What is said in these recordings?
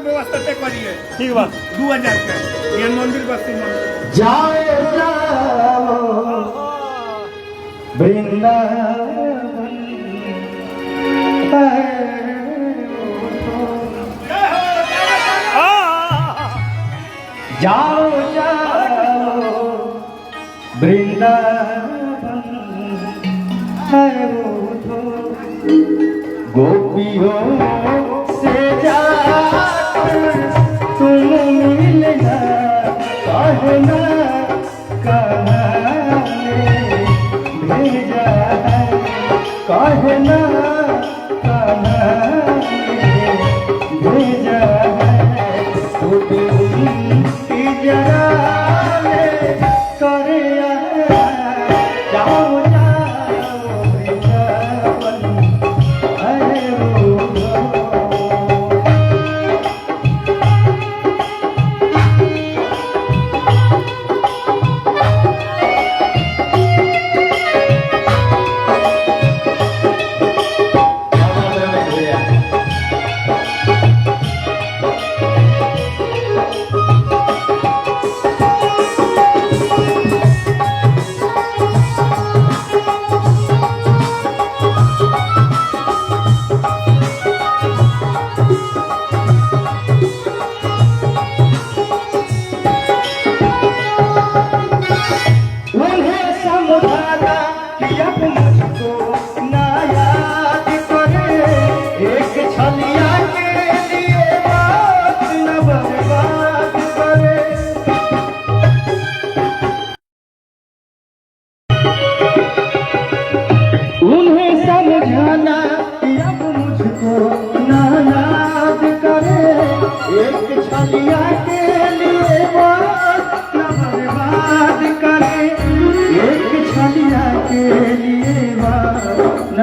व्यवस्था पे करिए ठीक बा 2000 के ये मंदिर बस्ती मंदिर जाओ जाओ वृंदावन जाओ जाओ वृंदावन है वो तो गोपियों से जाकर तुम मिलना कहना कहाँ भेजा है कहना कहाँ भेजा है खुद उनकी जरा करे जाओ जाओ वृंदावन है वो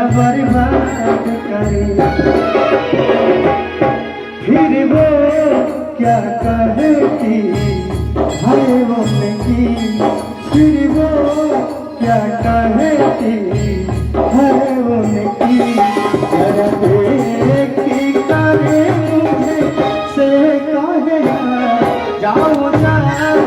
बर्बाद करे फिर वो क्या कहती है वो नहीं फिर वो क्या कहती है वो नहीं जरा देखी करे मुझे से कहना जाओ जाओ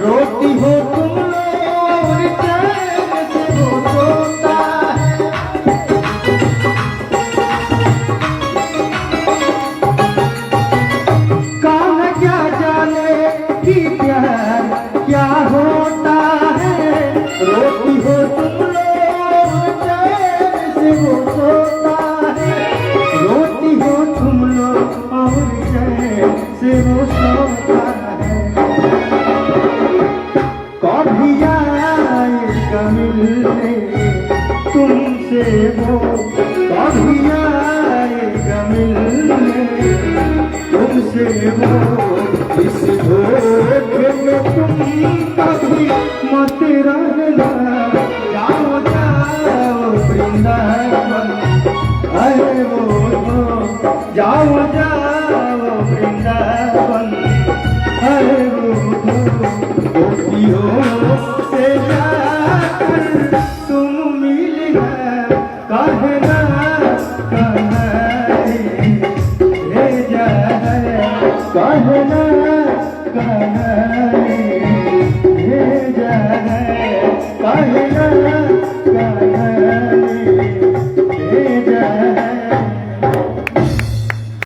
रोती हो तुम लोग चैन से वो सोता है कौन क्या जाने कि प्यार क्या होता है रोती हो तुम लोग चैन से वो सोता है रोती हो तुम लोग और चैन से वो सोता है कभी आएगा मिलने तुमसे वो कभी आएगा मिलने तुमसे वो इस धोखे में तुम कभी मत रहना जाओ जाओ वृंदावन है वो जाओ जाओ वृंदावन है वो से जाकर तुम मिलना कहना कहाँ भेजा है कहना कहाँ भेजा है कहना कहाँ